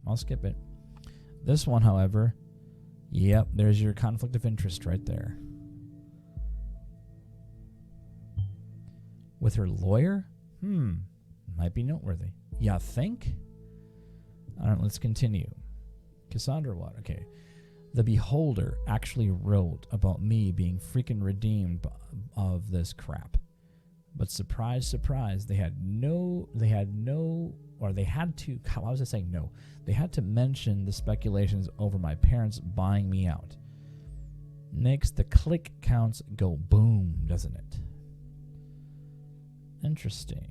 I'll skip it. This one, however, yep, there's your conflict of interest right there. With her lawyer? Might be noteworthy. Ya think? All right, let's continue. Cassandra what? Okay. The Beholder actually wrote about me being freaking redeemed of this crap. But surprise, surprise, they had to mention the speculations over my parents buying me out. Makes the click counts go boom, doesn't it? Interesting.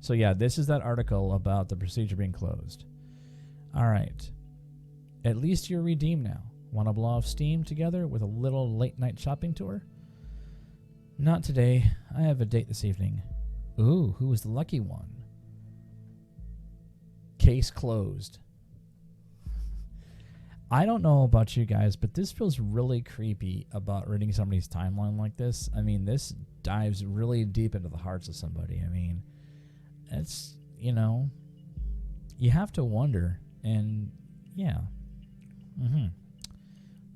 So yeah, this is that article about the procedure being closed. All right. At least you're redeemed now. Want to blow off steam together with a little late night shopping tour? Not today. I have a date this evening. Ooh, who was the lucky one? Case closed. I don't know about you guys, but this feels really creepy about reading somebody's timeline like this. I mean, this dives really deep into the hearts of somebody. I mean, it's, you know, you have to wonder. And, yeah.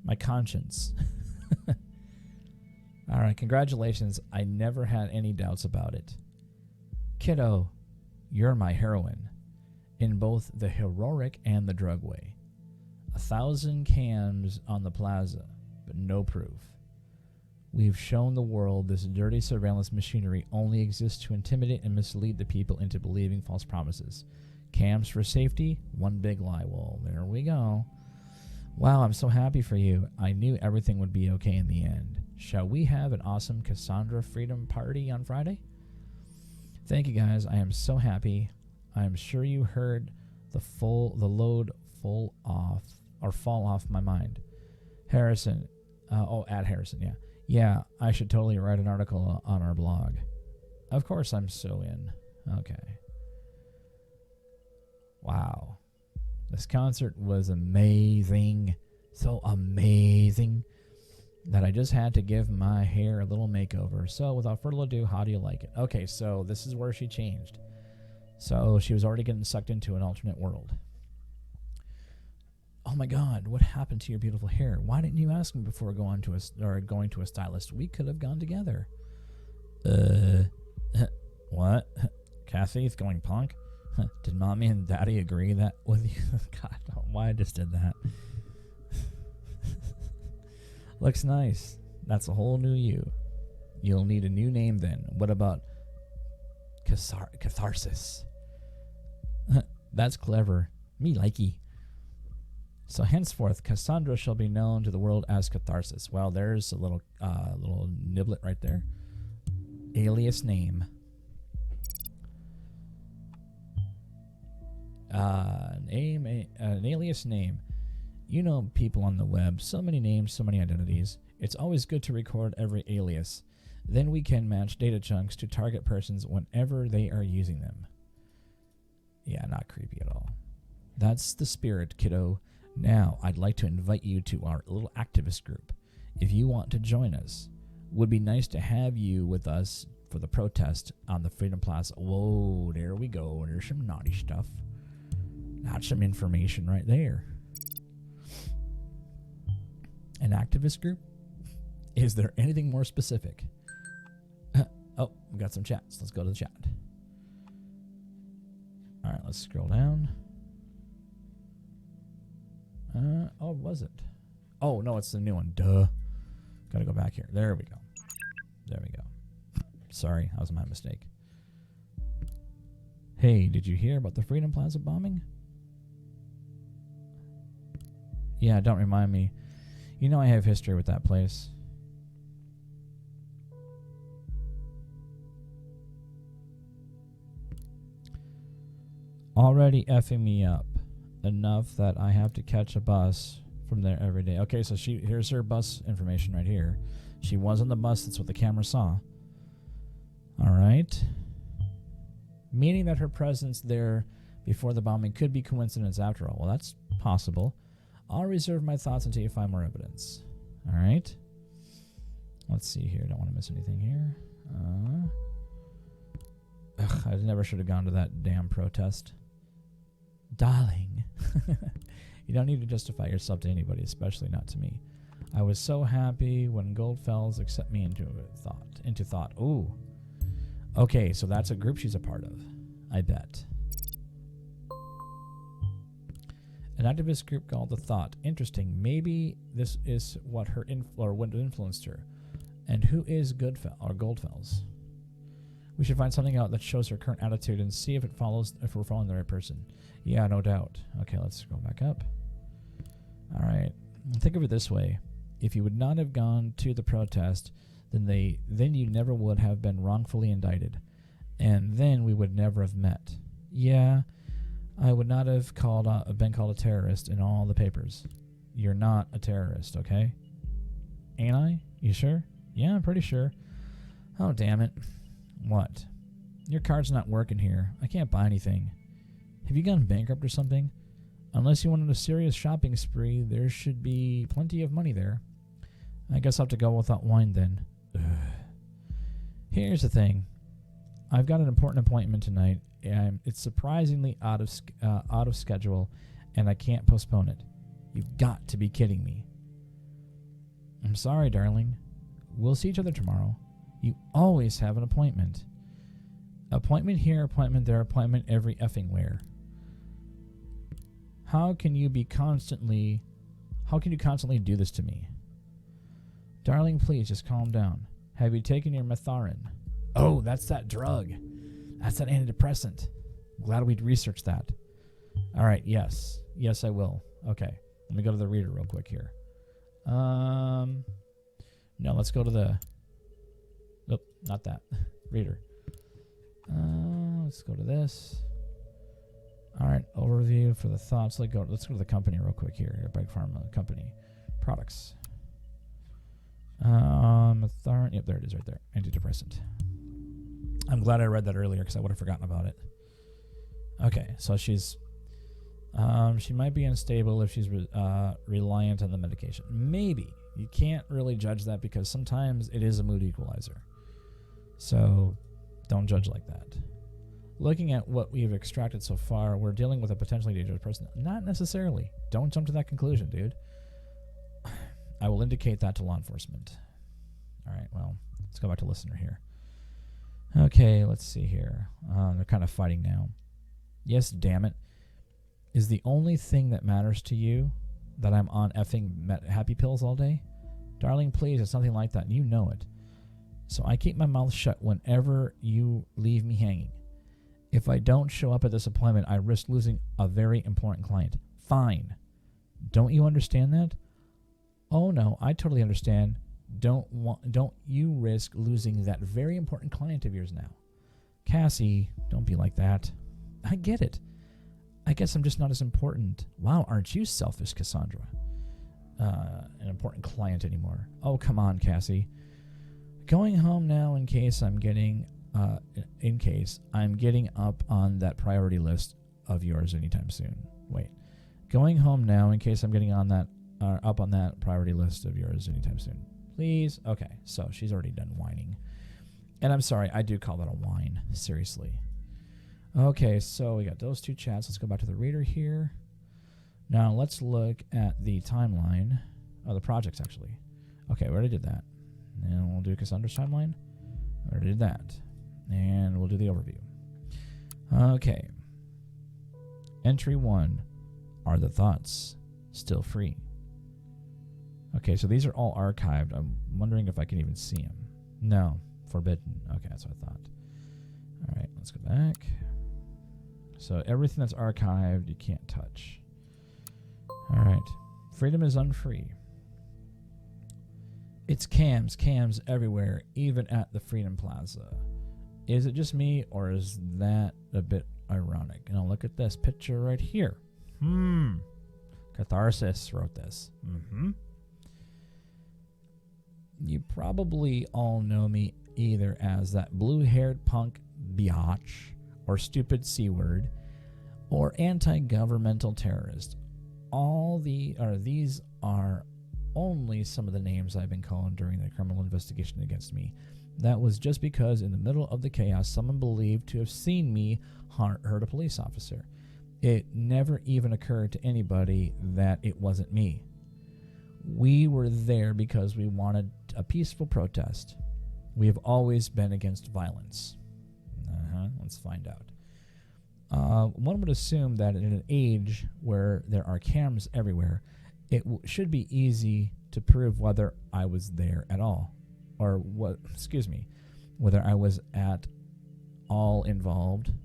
My conscience. All right, congratulations. I never had any doubts about it. Kiddo, you're my heroine, in both the heroic and the drug way. 1,000 cams on the plaza, but no proof. We've shown the world this dirty surveillance machinery only exists to intimidate and mislead the people into believing false promises. Cams for safety, one big lie. Well, there we go. Wow, I'm so happy for you. I knew everything would be okay in the end. Shall we have an awesome Cassandra Freedom Party on Friday? Thank you, guys. I am so happy. I am sure you heard the load fall off my mind. Harrison. At Harrison, yeah. Yeah, I should totally write an article on our blog. Of course I'm so in. Okay. Wow. This concert was amazing. So amazing that I just had to give my hair a little makeover. So without further ado, how do you like it? Okay, so this is where she changed. So she was already getting sucked into an alternate world. Oh my God, what happened to your beautiful hair? Why didn't you ask me before going to a stylist? We could have gone together. What? Kathy's going punk? Did mommy and daddy agree that with you? God, why I just did that. Looks nice. That's a whole new you. You'll need a new name then. What about Catharsis? That's clever. Me likey. So henceforth, Cassandra shall be known to the world as Catharsis. Well, there's a little niblet right there. Alias name. An alias name. You know people on the web. So many names, so many identities. It's always good to record every alias. Then we can match data chunks to target persons whenever they are using them. Yeah, not creepy at all. That's the spirit, kiddo. Now, I'd like to invite you to our little activist group. If you want to join us, would be nice to have you with us for the protest on the Freedom Plaza. Whoa, there we go. There's some naughty stuff. That's some information right there. An activist group? Is there anything more specific? Oh, we got some chats. Let's go to the chat. All right, let's scroll down. Oh, was it? Oh, no, it's the new one. Duh. Gotta go back here. There we go. There we go. Sorry, that was my mistake. Hey, did you hear about the Freedom Plaza bombing? Yeah, don't remind me. You know I have history with that place. Already effing me up enough that I have to catch a bus from there every day. Okay, so here's her bus information right here. She was on the bus. That's what the camera saw. All right. Meaning that her presence there before the bombing could be coincidence after all. Well, that's possible. I'll reserve my thoughts until you find more evidence. All right. Let's see here. Don't want to miss anything here. I never should have gone to that damn protest. Darling, you don't need to justify yourself to anybody, especially not to me. I was so happy when Goldfells accept me into thought. Ooh. Okay, so that's a group she's a part of, I bet. An activist group called The Thought. Interesting. Maybe this is what what influenced her. And who is Goldfells? We should find something out that shows her current attitude and see if we're following the right person. Yeah, no doubt. Okay, let's go back up. All right. Think of it this way. If you would not have gone to the protest, then you never would have been wrongfully indicted. And then we would never have met. Yeah, I would not have been called a terrorist in all the papers. You're not a terrorist, okay? Ain't I? You sure? Yeah, I'm pretty sure. Oh, damn it. What? Your card's not working here. I can't buy anything. Have you gone bankrupt or something? Unless you went on a serious shopping spree, there should be plenty of money there. I guess I'll have to go without wine then. Ugh. Here's the thing. I've got an important appointment tonight, and it's surprisingly out of schedule, and I can't postpone it. You've got to be kidding me. I'm sorry, darling. We'll see each other tomorrow. You always have an appointment. Appointment here, appointment there, appointment every effing where. How can you constantly do this to me? Darling, please just calm down. Have you taken your metharin? Oh, that's that drug. That's that antidepressant. Glad we'd researched that. All right, yes. Yes, I will. Okay. Let me go to the reader real quick here. No, let's go to the... Nope, not that. Reader. Let's go to this. All right, overview for the thoughts. Let's go to the company real quick here. Big Pharma company. Products. Metharin. Yep, there it is right there. Antidepressant. I'm glad I read that earlier because I would have forgotten about it. Okay, so she might be unstable if she's reliant on the medication. Maybe. You can't really judge that because sometimes it is a mood equalizer. So don't judge like that. Looking at what we've extracted so far, we're dealing with a potentially dangerous person. Not necessarily. Don't jump to that conclusion, dude. I will indicate that to law enforcement. All right, well, let's go back to listener here. Okay, let's see here. They're kind of fighting now. Yes, damn it. Is the only thing that matters to you that I'm on effing happy pills all day? Darling, please, it's nothing like that, and you know it. So I keep my mouth shut whenever you leave me hanging. If I don't show up at this appointment, I risk losing a very important client. Fine. Don't you understand that? Oh no, I totally understand. Don't you risk losing that very important client of yours now. Cassie, don't be like that. I get it. I guess I'm just not as important. Wow, aren't you selfish, Cassandra? An important client anymore. Oh, come on, Cassie. Going home now in case I'm getting up on that priority list of yours anytime soon. Wait. Going home now in case I'm getting on that up on that priority list of yours anytime soon. Please? Okay, so she's already done whining. And I'm sorry, I do call that a whine. Seriously. Okay, so we got those two chats. Let's go back to the reader here. Now let's look at the timeline. Oh, the projects, actually. Okay, we already did that. And we'll do Cassandra's timeline. We already did that. And we'll do the overview. Okay. Entry 1. Are the thoughts still free? Okay, so these are all archived. I'm wondering if I can even see them. No. Forbidden. Okay, that's what I thought. All right, let's go back. So everything that's archived, you can't touch. All right. Freedom is unfree. It's cams everywhere, even at the Freedom Plaza. Is it just me, or is that a bit ironic? Now look at this picture right here. Catharsis wrote this. You probably all know me either as that blue-haired punk biatch, or stupid C-word, or anti-governmental terrorist. These are only some of the names I've been called during the criminal investigation against me. That was just because in the middle of the chaos, someone believed to have seen me hurt a police officer. it never even occurred to anybody that it wasn't me. We were there because we wanted a peaceful protest. We have always been against violence. Let's find out. One would assume that in an age where there are cameras everywhere, it should be easy to prove whether I was there at all, or whether I was at all involved,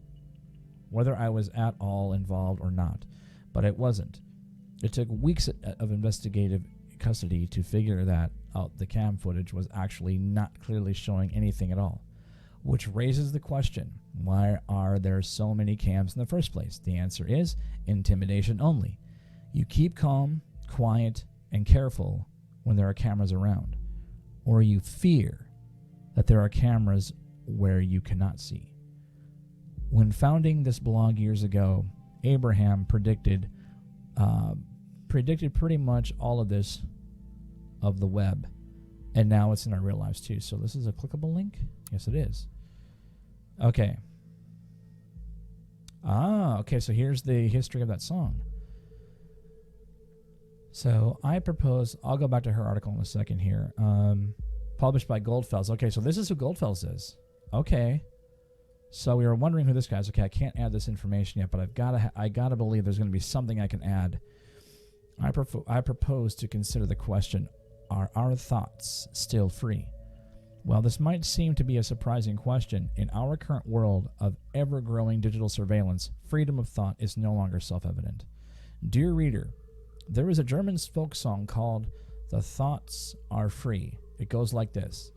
or not. But it wasn't. It took weeks of investigative custody to figure that out. The cam footage was actually not clearly showing anything at all, which raises the question, why are there so many cams in the first place? The answer is intimidation only. You keep calm, quiet, and careful when there are cameras around, or you fear that there are cameras where you cannot see. When founding this blog years ago, Abraham predicted pretty much all of this of the web, and now it's in our real lives too. So this is a clickable link? Yes, it is. Okay. Okay, so here's the history of that song. So I propose, I'll go back to her article in a second here. Published by Goldfels. Okay, so this is who Goldfels is. Okay. So we were wondering who this guy is. Okay, I can't add this information yet, but I gotta believe there's going to be something I can add. I propose to consider the question, are our thoughts still free? While this might seem to be a surprising question, in our current world of ever-growing digital surveillance, freedom of thought is no longer self-evident. Dear reader, there is a German folk song called "The Thoughts Are Free." It goes like this: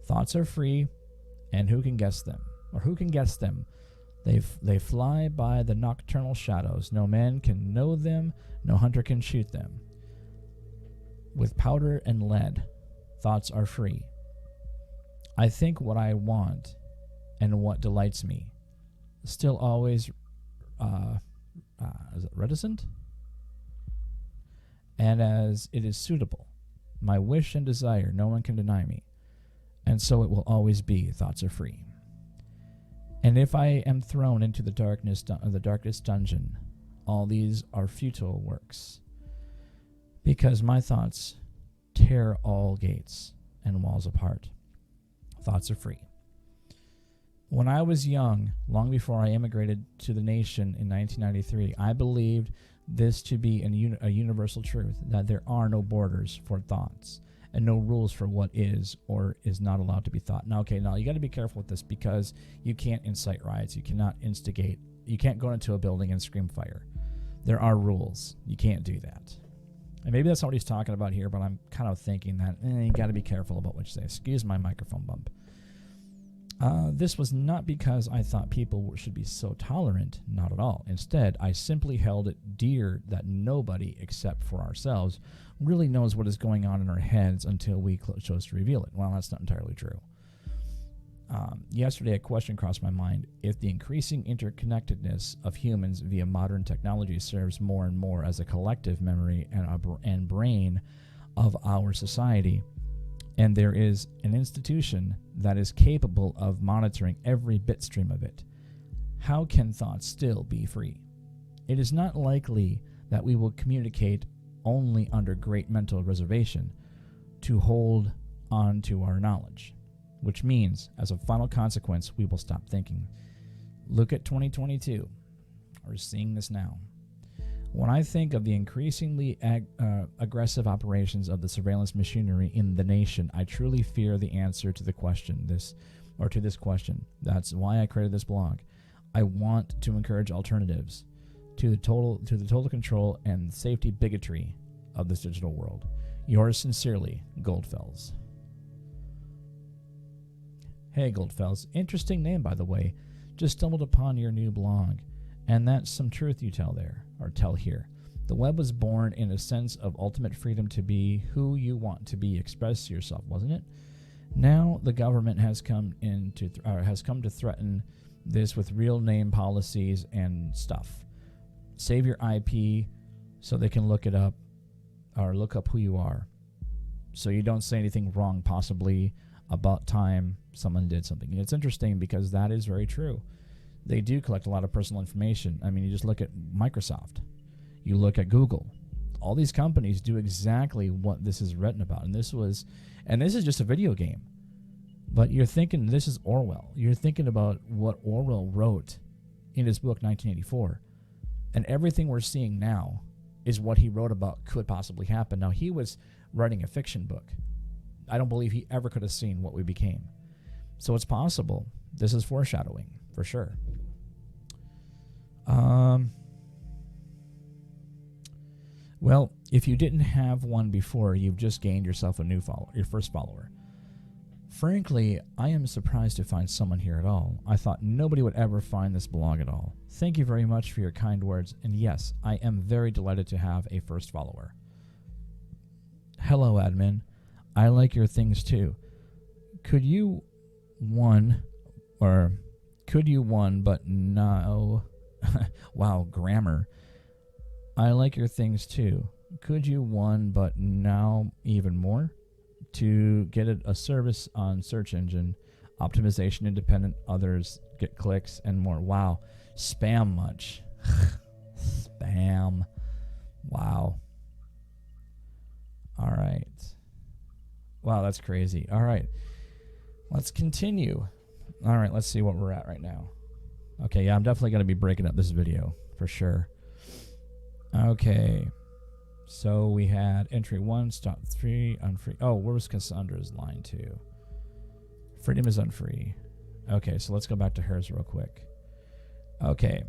thoughts are free, and who can guess them? Or who can guess them? They fly by the nocturnal shadows. No man can know them, no hunter can shoot them. With powder and lead, thoughts are free. I think what I want and what delights me. Still always is it reticent? And as it is suitable, my wish and desire no one can deny me. And so it will always be, thoughts are free. And if I am thrown into the darkest dungeon, all these are futile works, because my thoughts tear all gates and walls apart. Thoughts are free. When I was young, long before I immigrated to the nation in 1993, I believed this to be a universal truth, that there are no borders for thoughts and no rules for what is or is not allowed to be thought. Now, you got to be careful with this, because you can't incite riots. You cannot instigate. You can't go into a building and scream fire. There are rules. You can't do that. And maybe that's not what he's talking about here, but I'm kind of thinking that you got to be careful about what you say. Excuse my microphone bump. This was not because I thought people should be so tolerant, not at all. Instead, I simply held it dear that nobody, except for ourselves, really knows what is going on in our heads until we chose to reveal it. Well, that's not entirely true. Yesterday, a question crossed my mind. If the increasing interconnectedness of humans via modern technology serves more and more as a collective memory and brain of our society, and there is an institution that is capable of monitoring every bit stream of it, how can thoughts still be free? It is not likely that we will communicate only under great mental reservation to hold on to our knowledge, which means, as a final consequence, we will stop thinking. Look at 2022. We're seeing this now. When I think of the increasingly aggressive operations of the surveillance machinery in the nation, I truly fear the answer to this question. That's why I created this blog. I want to encourage alternatives to the total control and safety bigotry of this digital world. Yours sincerely, Goldfels. Hey, Goldfels. Interesting name, by the way. Just stumbled upon your new blog. And that's some truth you tell here. The web was born in a sense of ultimate freedom to be who you want to be, express yourself, wasn't it? Now the government has come to threaten this with real name policies and stuff. Save your IP so they can look it up, or look up who you are, so you don't say anything wrong possibly about time someone did something. And it's interesting because that is very true. They do collect a lot of personal information. I mean, you just look at Microsoft. You look at Google. All these companies do exactly what this is written about. And this is just a video game. But you're thinking this is Orwell. You're thinking about what Orwell wrote in his book 1984. And everything we're seeing now is what he wrote about could possibly happen. Now, he was writing a fiction book. I don't believe he ever could have seen what we became. So it's possible. This is foreshadowing, for sure. Well, if you didn't have one before, you've just gained yourself a new follower, your first follower. Frankly, I am surprised to find someone here at all. I thought nobody would ever find this blog at all. Thank you very much for your kind words, and yes, I am very delighted to have a first follower. Hello, admin. I like your things too. Could you one, but no. Wow, grammar. I like your things too. Could you one, but now even more? To get a service on search engine optimization, independent, others get clicks and more. Wow, spam much. Spam. Wow. All right. Wow, that's crazy. All right, let's continue. All right, let's see what we're at right now. Okay, yeah, I'm definitely going to be breaking up this video for sure. Okay. So we had entry 1, stop 3, unfree. Oh, where was Cassandra's line 2? Freedom is unfree. Okay, so let's go back to hers real quick. Okay.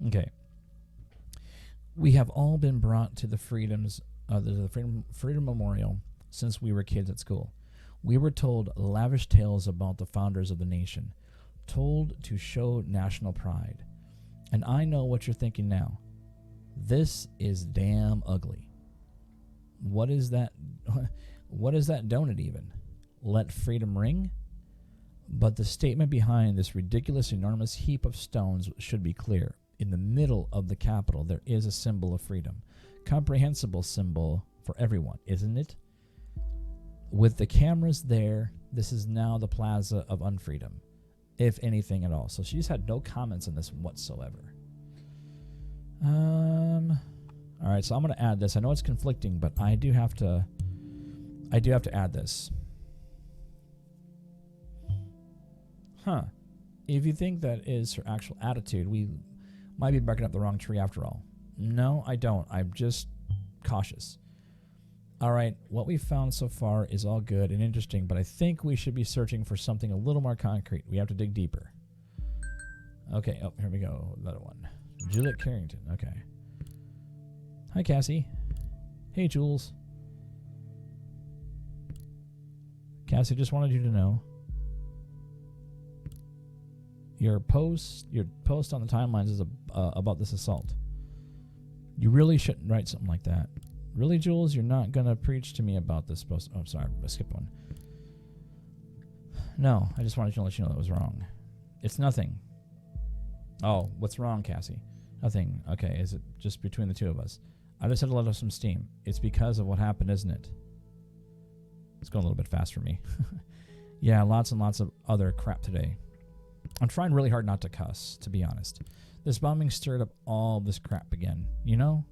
Okay. We have all been brought to the Freedom Memorial since we were kids at school. We were told lavish tales about the founders of the nation, told to show national pride. And I know what you're thinking now. This is damn ugly. What is that? What is that donut even? Let freedom ring? But the statement behind this ridiculous, enormous heap of stones should be clear. In the middle of the Capitol, there is a symbol of freedom. Comprehensible symbol for everyone, isn't it? With the cameras there, this is now the plaza of unfreedom, if anything at all. So she's had no comments on this whatsoever. All right, so I'm going to add this. I know it's conflicting, but I do have to add this. Huh. If you think that is her actual attitude, we might be barking up the wrong tree after all. No, I don't. I'm just cautious. All right, what we've found so far is all good and interesting, but I think we should be searching for something a little more concrete. We have to dig deeper. Okay, oh, here we go. Another one. Juliet Carrington. Okay. Hi, Cassie. Hey, Jules. Cassie, just wanted you to know your post on the timelines is about this assault. You really shouldn't write something like that. Really, Jules? You're not going to preach to me about this post? Oh, sorry. I skipped one. No, I just wanted to let you know that was wrong. It's nothing. Oh, what's wrong, Cassie? Nothing. Okay, is it just between the two of us? I just had to let off some steam. It's because of what happened, isn't it? It's going a little bit fast for me. Yeah, lots and lots of other crap today. I'm trying really hard not to cuss, to be honest. This bombing stirred up all this crap again. You know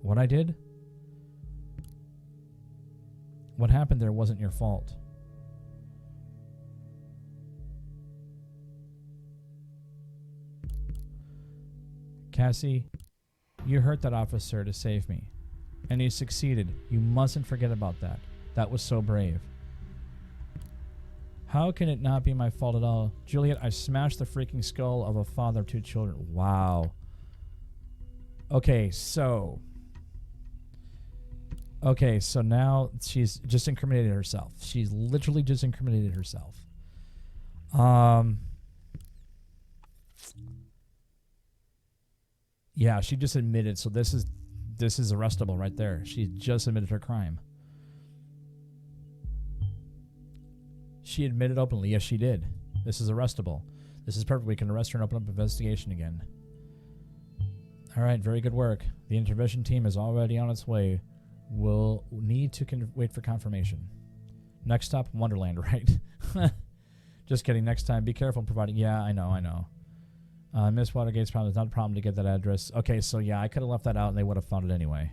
what I did? What happened there wasn't your fault. Cassie, you hurt that officer to save me. And he succeeded. You mustn't forget about that. That was so brave. How can it not be my fault at all? Juliet, I smashed the freaking skull of a father of 2 children. Wow. Okay, so now she's just incriminated herself. She's literally just incriminated herself. Yeah, she just admitted. So this is arrestable right there. She just admitted her crime. She admitted openly. Yes, she did. This is arrestable. This is perfect. We can arrest her and open up an investigation again. All right, very good work. The intervention team is already on its way. We'll need to wait for confirmation. Next stop, Wonderland, right? Just kidding. Next time, be careful providing. Yeah, I know. Miss Watergate's problem is not a problem to get that address. Okay, so yeah, I could have left that out and they would have found it anyway.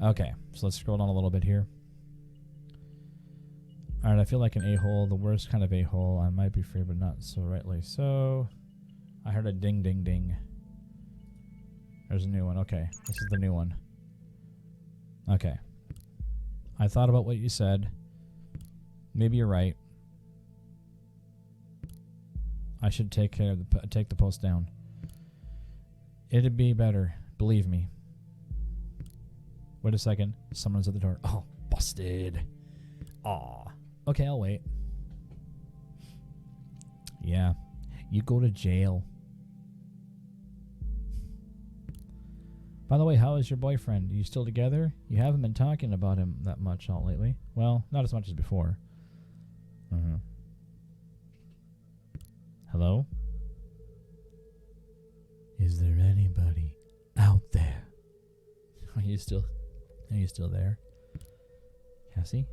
Okay, so let's scroll down a little bit here. Alright, I feel like an a-hole, the worst kind of a-hole. I might be free, but not so rightly so. I heard a ding, ding, ding. There's a new one. Okay, this is the new one. Okay. I thought about what you said. Maybe you're right. I should take the post down. It'd be better, believe me. Wait a second. Someone's at the door. Oh, busted. Aw. Okay, I'll wait. Yeah. You go to jail. By the way, how is your boyfriend? Are you still together? You haven't been talking about him that much out lately. Well, not as much as before. Hello? Is there anybody out there? Are you still there? Cassie?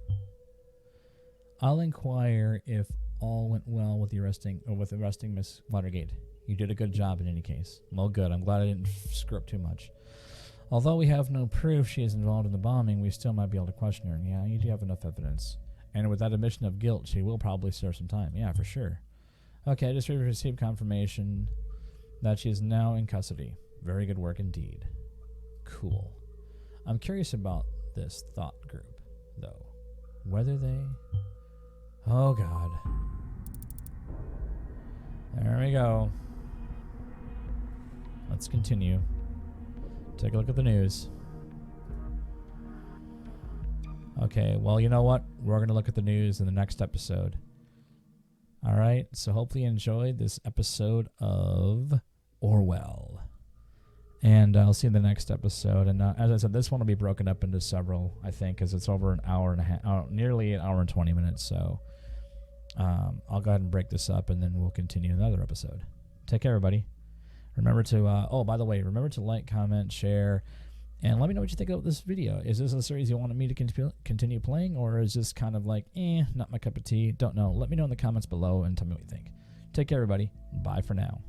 I'll inquire if all went well with the arresting Miss Watergate. You did a good job in any case. Well, good. I'm glad I didn't screw up too much. Although we have no proof she is involved in the bombing, we still might be able to question her. Yeah, you do have enough evidence. And with that admission of guilt, she will probably serve some time. Yeah, for sure. Okay, I just received confirmation that she is now in custody. Very good work indeed. Cool. I'm curious about this thought group, though. Whether they... Oh, God. There we go. Let's continue. Take a look at the news. Okay, well, you know what? We're going to look at the news in the next episode. Alright, so hopefully you enjoyed this episode of Orwell. And I'll see you in the next episode. And as I said, this one will be broken up into several, I think, because it's over an hour and a half, nearly an hour and 20 minutes. So I'll go ahead and break this up, and then we'll continue another episode. Take care, everybody. Remember to, oh, by the way, remember to like, comment, share, and let me know what you think of this video. Is this a series you wanted me to continue playing, or is this kind of like, not my cup of tea? Don't know. Let me know in the comments below and tell me what you think. Take care, everybody. Bye for now.